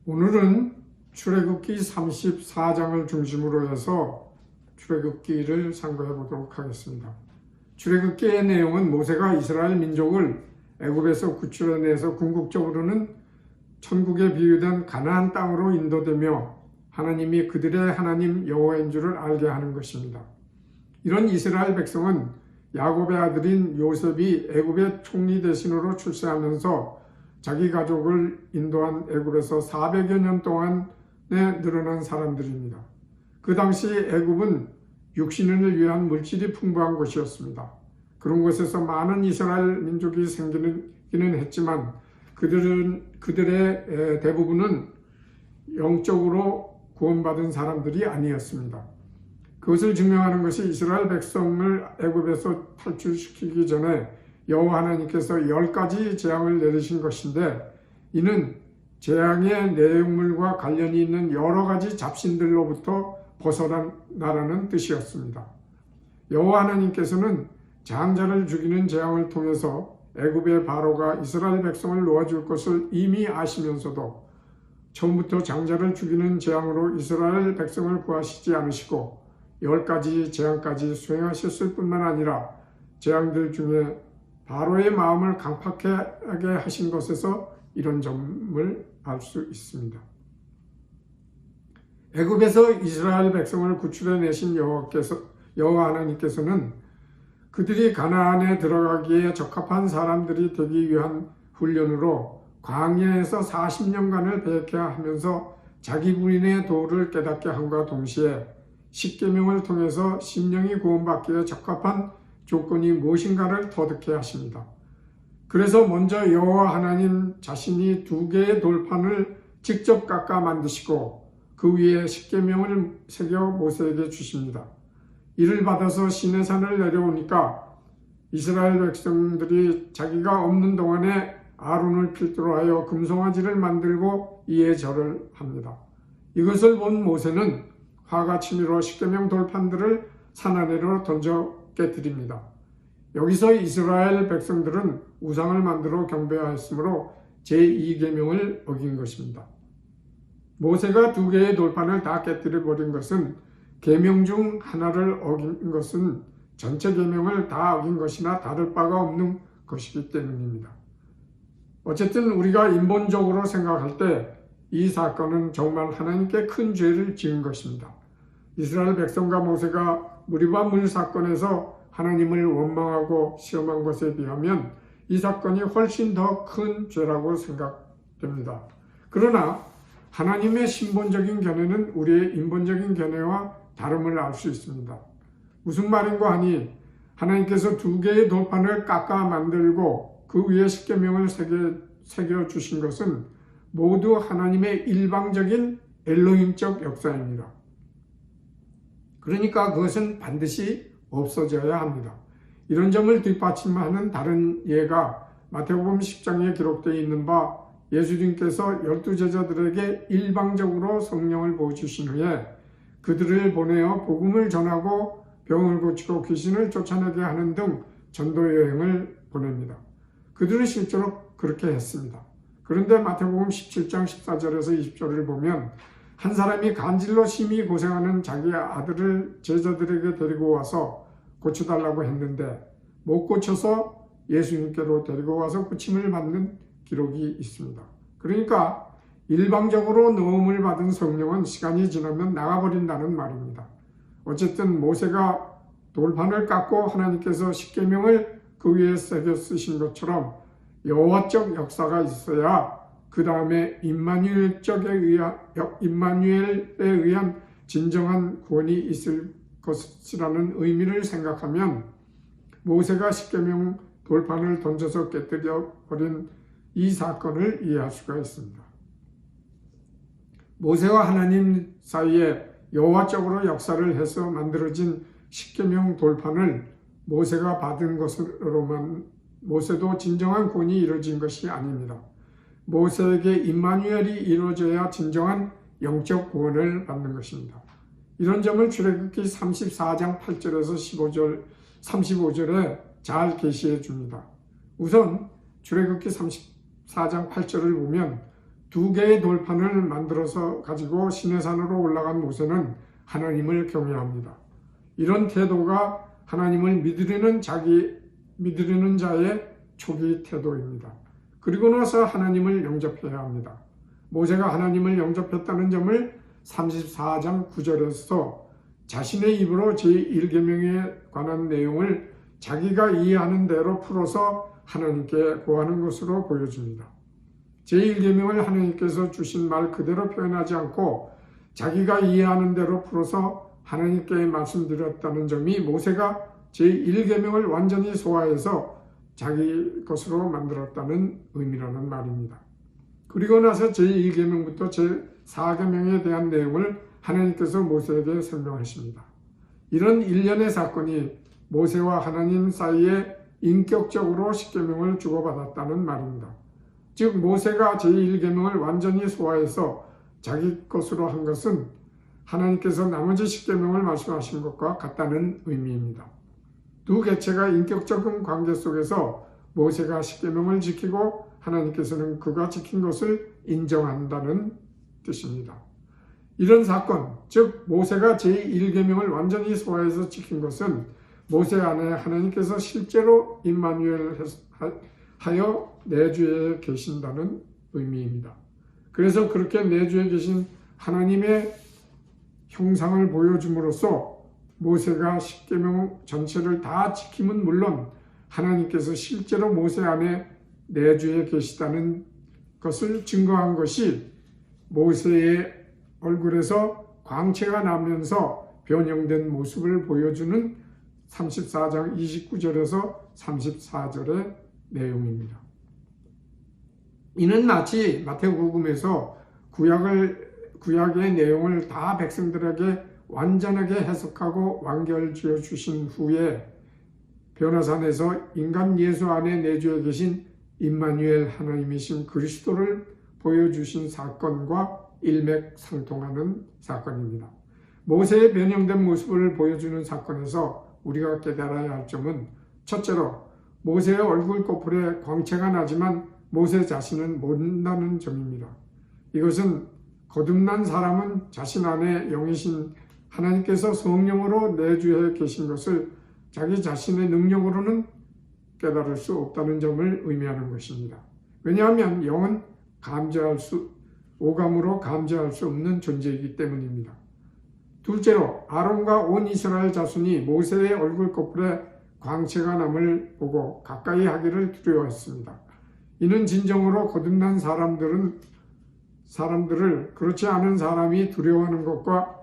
오늘은 출애굽기 34장을 중심으로 해서 출애굽기를 상고해 보도록 하겠습니다. 출애굽기의 내용은 모세가 이스라엘 민족을 애굽에서 구출해내서 궁극적으로는 천국에 비유된 가나안 땅으로 인도되며 하나님이 그들의 하나님 여호와인 줄을 알게 하는 것입니다. 이런 이스라엘 백성은 야곱의 아들인 요셉이 애굽의 총리 대신으로 출세하면서 자기 가족을 인도한 애굽에서 400여 년 동안에 늘어난 사람들입니다. 그 당시 애굽은 육신을 위한 물질이 풍부한 곳이었습니다. 그런 곳에서 많은 이스라엘 민족이 생기기는 했지만 그들의 대부분은 영적으로 구원받은 사람들이 아니었습니다. 그것을 증명하는 것이 이스라엘 백성을 애굽에서 탈출시키기 전에 여호와 하나님께서 10가지 재앙을 내리신 것인데, 이는 재앙의 내용물과 관련이 있는 여러 가지 잡신들로부터 벗어나라는 뜻이었습니다. 여호와 하나님께서는 장자를 죽이는 재앙을 통해서 애굽의 바로가 이스라엘 백성을 놓아줄 것을 이미 아시면서도 처음부터 장자를 죽이는 재앙으로 이스라엘 백성을 구하시지 않으시고 10가지 재앙까지 수행하셨을 뿐만 아니라 재앙들 중에 바로의 마음을 강팍하게 하신 것에서 이런 점을 알 수 있습니다. 애굽에서 이스라엘 백성을 구출해내신 여호와 하나님께서는 그들이 가나안에 들어가기에 적합한 사람들이 되기 위한 훈련으로 광야에서 40년간을 배회하면서 자기 부인의 도를 깨닫게 함과 동시에 십계명을 통해서 심령이 구원받기에 적합한 조건이 무엇인가를 터득해 하십니다. 그래서 먼저 여호와 하나님 자신이 2개의 돌판을 직접 깎아 만드시고 그 위에 십계명을 새겨 모세에게 주십니다. 이를 받아서 시내산을 내려오니까 이스라엘 백성들이 자기가 없는 동안에 아론을 필두로 하여 금송아지를 만들고 이에 절을 합니다. 이것을 본 모세는 화가 치밀어 십계명 돌판들을 산 아래로 던져 깨뜨립니다. 여기서 이스라엘 백성들은 우상을 만들어 경배하였으므로 제2계명을 어긴 것입니다. 모세가 2개의 돌판을 다 깨뜨려 버린 것은 계명 중 하나를 어긴 것은 전체 계명을 다 어긴 것이나 다를 바가 없는 것이기 때문입니다. 어쨌든 우리가 인본적으로 생각할 때 이 사건은 정말 하나님께 큰 죄를 지은 것입니다. 이스라엘 백성과 모세가 무리바 물 사건에서 하나님을 원망하고 시험한 것에 비하면 이 사건이 훨씬 더 큰 죄라고 생각됩니다. 그러나 하나님의 신본적인 견해는 우리의 인본적인 견해와 다름을 알 수 있습니다. 무슨 말인가 하니, 하나님께서 2개의 돌판을 깎아 만들고 그 위에 십계명을 새겨 주신 것은 모두 하나님의 일방적인 엘로힘적 역사입니다. 그러니까 그것은 반드시 없어져야 합니다. 이런 점을 뒷받침하는 다른 예가 마태복음 10장에 기록되어 있는 바, 예수님께서 12제자들에게 일방적으로 성령을 부어주신 후에 그들을 보내어 복음을 전하고 병을 고치고 귀신을 쫓아내게 하는 등 전도 여행을 보냅니다. 그들은 실제로 그렇게 했습니다. 그런데 마태복음 17장 14절에서 20절을 보면 한 사람이 간질로 심히 고생하는 자기 아들을 제자들에게 데리고 와서 고쳐달라고 했는데 못 고쳐서 예수님께로 데리고 와서 고침을 받는 기록이 있습니다. 그러니까 일방적으로 넣음을 받은 성령은 시간이 지나면 나가버린다는 말입니다. 어쨌든 모세가 돌판을 깎고 하나님께서 십계명을 그 위에 새겨 쓰신 것처럼 여호와적 역사가 있어야 그 다음에 임마누엘에 의한 진정한 구원이 있을 것이라는 의미를 생각하면 모세가 십계명 돌판을 던져서 깨뜨려 버린 이 사건을 이해할 수가 있습니다. 모세와 하나님 사이에 여호와적으로 역사를 해서 만들어진 십계명 돌판을 모세가 받은 것으로만 모세도 진정한 구원이 이루어진 것이 아닙니다. 모세에게 임마누엘이 이루어져야 진정한 영적 구원을 받는 것입니다. 이런 점을 출애굽기 34장 8절에서 35절에 잘 계시해 줍니다. 우선 출애굽기 34장 8절을 보면 두 개의 돌판을 만들어서 가지고 시내산으로 올라간 모세는 하나님을 경외합니다. 이런 태도가 하나님을 믿으려는 자의 초기 태도입니다. 그리고 나서 하나님을 영접해야 합니다. 모세가 하나님을 영접했다는 점을 34장 9절에서 자신의 입으로 제1계명에 관한 내용을 자기가 이해하는 대로 풀어서 하나님께 고하는 것으로 보여줍니다. 제1계명을 하나님께서 주신 말 그대로 표현하지 않고 자기가 이해하는 대로 풀어서 하나님께 말씀드렸다는 점이 모세가 제1계명을 완전히 소화해서 자기 것으로 만들었다는 의미라는 말입니다. 그리고 나서 제1계명부터 제4계명에 대한 내용을 하나님께서 모세에게 설명하십니다. 이런 일련의 사건이 모세와 하나님 사이에 인격적으로 10계명을 주고받았다는 말입니다. 즉 모세가 제1계명을 완전히 소화해서 자기 것으로 한 것은 하나님께서 나머지 10계명을 말씀하신 것과 같다는 의미입니다. 두 개체가 인격적인 관계 속에서 모세가 10계명을 지키고 하나님께서는 그가 지킨 것을 인정한다는 뜻입니다. 이런 사건, 즉 모세가 제1계명을 완전히 소화해서 지킨 것은 모세 안에 하나님께서 실제로 임마누엘 하여 내주에 계신다는 의미입니다. 그래서 그렇게 내주에 계신 하나님의 형상을 보여줌으로써 모세가 10계명 전체를 다 지킴은 물론 하나님께서 실제로 모세 안에 내주에 계시다는 것을 증거한 것이 모세의 얼굴에서 광채가 나면서 변형된 모습을 보여주는 34장 29절에서 34절의 내용입니다. 이는 마치 마태복음에서 구약의 내용을 다 백성들에게 완전하게 해석하고 완결지어 주신 후에 변화산에서 인간 예수 안에 내주에 계신 임마누엘 하나님이신 그리스도를 보여주신 사건과 일맥상통하는 사건입니다. 모세의 변형된 모습을 보여주는 사건에서 우리가 깨달아야 할 점은 첫째로 모세의 얼굴 코뿔에 광채가 나지만 모세 자신은 못나는 점입니다. 이것은 거듭난 사람은 자신 안에 영이신 하나님께서 성령으로 내주해 계신 것을 자기 자신의 능력으로는 깨달을 수 없다는 점을 의미하는 것입니다. 왜냐하면 영은 오감으로 감지할 수 없는 존재이기 때문입니다. 둘째로 아론과 온 이스라엘 자손이 모세의 얼굴 코뿔에 광채가 남을 보고 가까이 하기를 두려워했습니다. 이는 진정으로 거듭난 사람들을 그렇지 않은 사람이 두려워하는 것과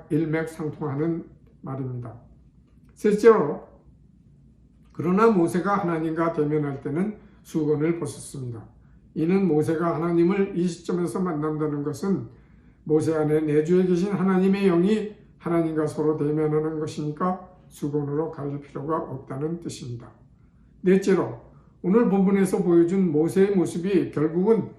일맥상통하는 말입니다. 셋째로 그러나 모세가 하나님과 대면할 때는 수건을 벗었습니다. 이는 모세가 하나님을 이 시점에서 만난다는 것은 모세 안에 내주에 계신 하나님의 영이 하나님과 서로 대면하는 것이니까 수건으로 가릴 필요가 없다는 뜻입니다. 넷째로 오늘 본문에서 보여준 모세의 모습이 결국은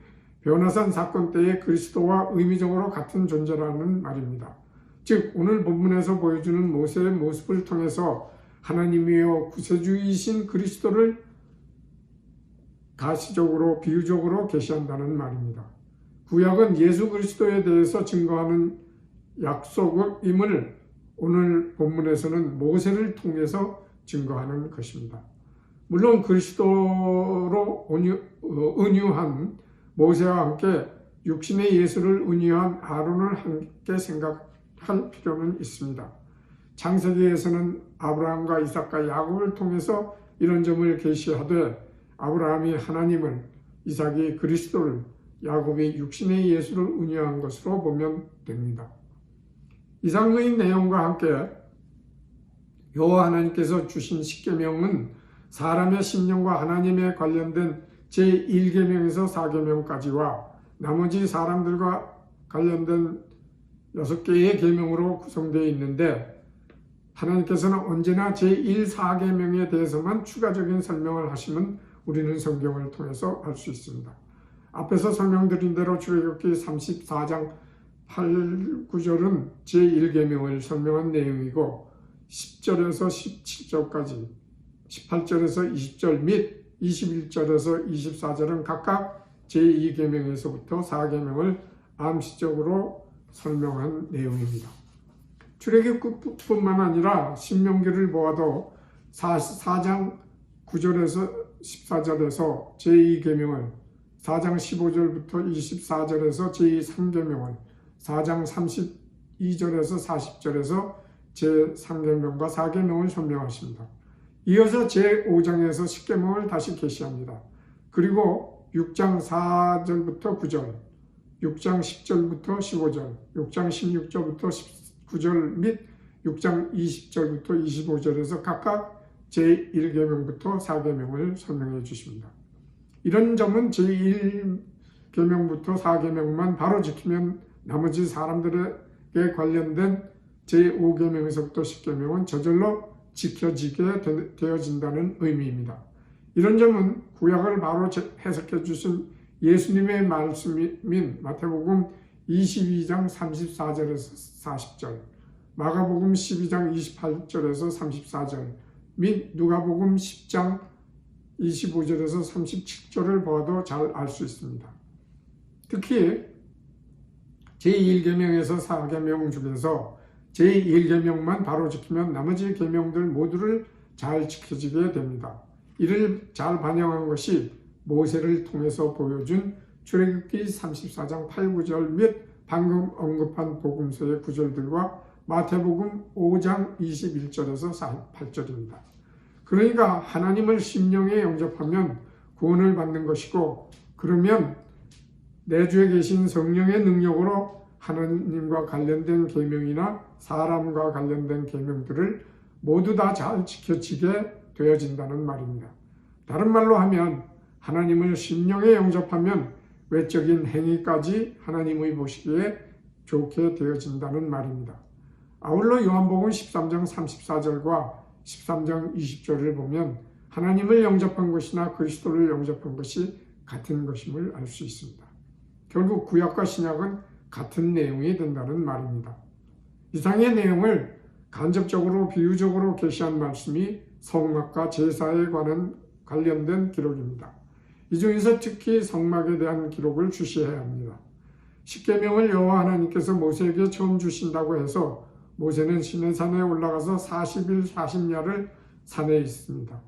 변화산 사건 때의 그리스도와 의미적으로 같은 존재라는 말입니다. 즉 오늘 본문에서 보여주는 모세의 모습을 통해서 하나님이여 구세주이신 그리스도를 가시적으로 비유적으로 계시한다는 말입니다. 구약은 예수 그리스도에 대해서 증거하는 약속임을 오늘 본문에서는 모세를 통해서 증거하는 것입니다. 물론 그리스도로 은유한 모세와 함께 육신의 예수를 은유한 아론을 함께 생각할 필요는 있습니다. 창세기에서는 아브라함과 이삭과 야곱을 통해서 이런 점을 계시하되 아브라함이 하나님을, 이삭이 그리스도를, 야곱이 육신의 예수를 은유한 것으로 보면 됩니다. 이상의 내용과 함께 여호와 하나님께서 주신 10계명은 사람의 심령과 하나님에 관련된 제1계명에서 4계명까지와 나머지 사람들과 관련된 6개의 계명으로 구성되어 있는데 하나님께서는 언제나 제1, 4계명에 대해서만 추가적인 설명을 하시면 우리는 성경을 통해서 알 수 있습니다. 앞에서 설명드린 대로 출애굽기 34장 8, 9절은 제1계명을 설명한 내용이고 10절에서 17절까지 18절에서 20절 및 21절에서 24절은 각각 제2계명에서부터 4계명을 암시적으로 설명한 내용입니다. 출애굽뿐만 아니라 신명기를 보아도 4장 9절에서 14절에서 제2계명을, 4장 15절부터 24절에서 제3계명을, 4장 32절에서 40절에서 제3계명과 4계명을 설명하십니다. 이어서 제5장에서 10계명을 다시 계시합니다. 그리고 6장 4절부터 9절, 6장 10절부터 15절, 6장 16절부터 19절 및 6장 20절부터 25절에서 각각 제1계명부터 4계명을 설명해 주십니다. 이런 점은 제1계명부터 4계명만 바로 지키면 나머지 사람들에게 관련된 제5계명에서부터 10계명은 저절로 지켜지게 되어진다는 의미입니다. 이런 점은 구약을 바로 해석해 주신 예수님의 말씀인 마태복음 22장 34절에서 40절, 마가복음 12장 28절에서 34절 및 누가복음 10장 25절에서 37절을 보아도 잘 알 수 있습니다. 특히 제1계명에서 4계명 중에서 제1계명만 바로 지키면 나머지 계명들 모두를 잘 지켜지게 됩니다. 이를 잘 반영한 것이 모세를 통해서 보여준 출애굽기 34장 8, 9절 및 방금 언급한 복음서의 구절들과 마태복음 5장 21절에서 48절입니다. 그러니까 하나님을 심령에 영접하면 구원을 받는 것이고, 그러면 내주에 계신 성령의 능력으로 하나님과 관련된 계명이나 사람과 관련된 계명들을 모두 다 잘 지켜지게 되어진다는 말입니다. 다른 말로 하면 하나님을 심령에 영접하면 외적인 행위까지 하나님의 보시기에 좋게 되어진다는 말입니다. 아울러 요한복음 13장 34절과 13장 20절을 보면 하나님을 영접한 것이나 그리스도를 영접한 것이 같은 것임을 알 수 있습니다. 결국 구약과 신약은 같은 내용이 된다는 말입니다. 이상의 내용을 간접적으로 비유적으로 계시한 말씀이 성막과 제사에 관련된 기록입니다. 이 중에서 특히 성막에 대한 기록을 주시해야 합니다. 십계명을 여호와 하나님께서 모세에게 처음 주신다고 해서 모세는 시내산에 올라가서 40일 40야를 산에 있습니다.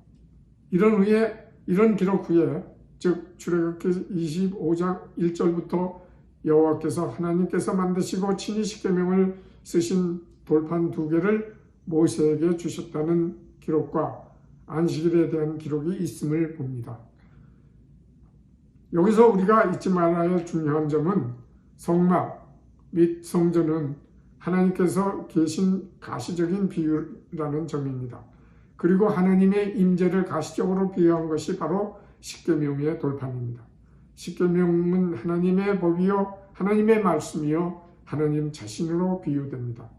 이런 기록 후에, 즉 출애굽기 25장 1절부터 여호와께서 하나님께서 만드시고 친히 십계명을 쓰신 돌판 2개를 모세에게 주셨다는 기록과 안식일에 대한 기록이 있음을 봅니다. 여기서 우리가 잊지 말아야 할 중요한 점은 성막 및 성전은 하나님께서 계신 가시적인 비유라는 점입니다. 그리고 하나님의 임재를 가시적으로 비유한 것이 바로 십계명의 돌판입니다. 십계명은 하나님의 법이요 하나님의 말씀이요 하나님 자신으로 비유됩니다.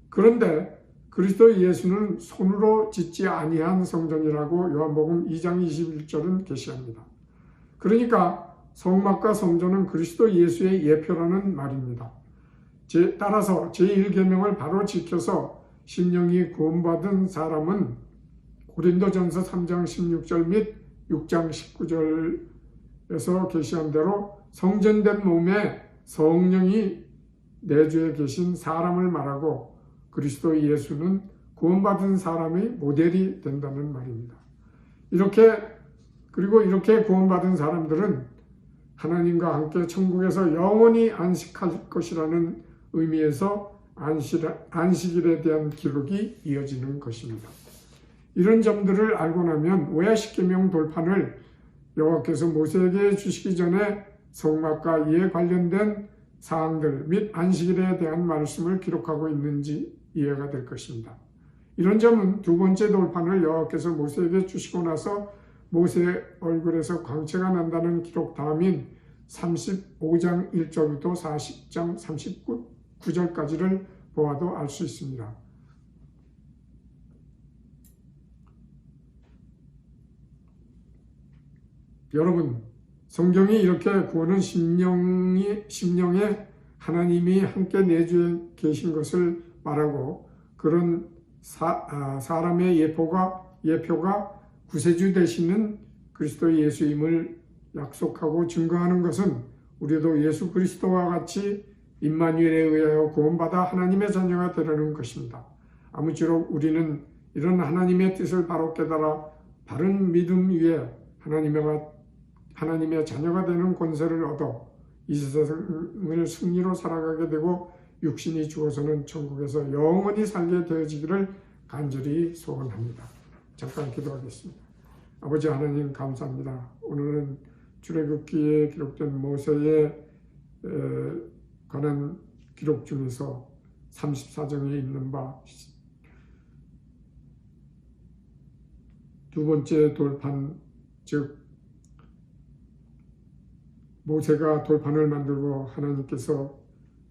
그런데 그리스도 예수는 손으로 짓지 아니한 성전이라고 요한복음 2장 21절은 계시합니다. 그러니까 성막과 성전은 그리스도 예수의 예표라는 말입니다. 따라서 제1계명을 바로 지켜서 심령이 구원받은 사람은 고린도전서 3장 16절 및 6장 19절에서 계시한 대로 성전된 몸에 성령이 내주에 계신 사람을 말하고, 그리스도 예수는 구원받은 사람의 모델이 된다는 말입니다. 그리고 이렇게 구원받은 사람들은 하나님과 함께 천국에서 영원히 안식할 것이라는 의미에서 안식일에 대한 기록이 이어지는 것입니다. 이런 점들을 알고 나면 왜 십계명 돌판을 여호와께서 모세에게 주시기 전에 성막과 이에 관련된 사항들 및 안식일에 대한 말씀을 기록하고 있는지 이해가 될 것입니다. 이런 점은 두 번째 돌판을 여호와께서 모세에게 주시고 나서 모세의 얼굴에서 광채가 난다는 기록 다음인 35장 1절부터 40장 39절까지를 보아도 알 수 있습니다. 여러분, 성경이 이렇게 구원은 심령에 하나님이 함께 내주에 계신 것을 말하고, 그런 사람의 예표가 구세주 되시는 그리스도 예수임을 약속하고 증거하는 것은 우리도 예수 그리스도와 같이 임마누엘에 의하여 구원받아 하나님의 자녀가 되려는 것입니다. 아무쪼록 우리는 이런 하나님의 뜻을 바로 깨달아 바른 믿음 위에 하나님의 자녀가 되는 권세를 얻어 이 세상을 승리로 살아가게 되고 육신이 죽어서는 천국에서 영원히 살게 되어지기를 간절히 소원합니다. 잠깐 기도하겠습니다. 아버지 하나님 감사합니다. 오늘은 출애굽기에 기록된 모세에 관한 기록 중에서 34장에 있는 바 두 번째 돌판, 즉 모세가 돌판을 만들고 하나님께서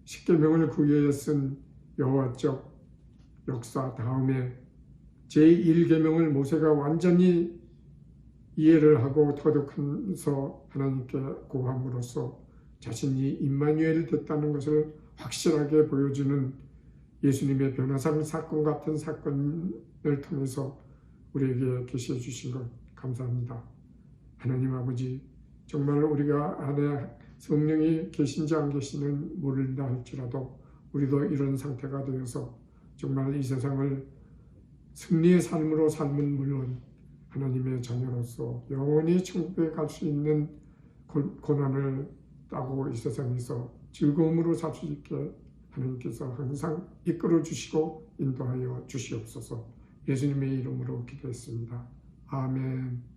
십계명을 그 위에 쓴 여호와적 역사 다음에 제1계명을 모세가 완전히 이해를 하고 터득해서 하나님께 고함으로써 자신이 임마누엘이 됐다는 것을 확실하게 보여주는 예수님의 변화상 사건 같은 사건을 통해서 우리에게 계시해 주신 것 감사합니다. 하나님 아버지, 정말 우리가 안에 성령이 계신지 안 계신지는 모른다 할지라도 우리도 이런 상태가 되어서 정말 이 세상을 승리의 삶으로 삶은 물론 하나님의 자녀로서 영원히 천국에 갈 수 있는 고난을 따고 이 세상에서 즐거움으로 살 수 있게 하나님께서 항상 이끌어 주시고 인도하여 주시옵소서. 예수님의 이름으로 기도했습니다. 아멘.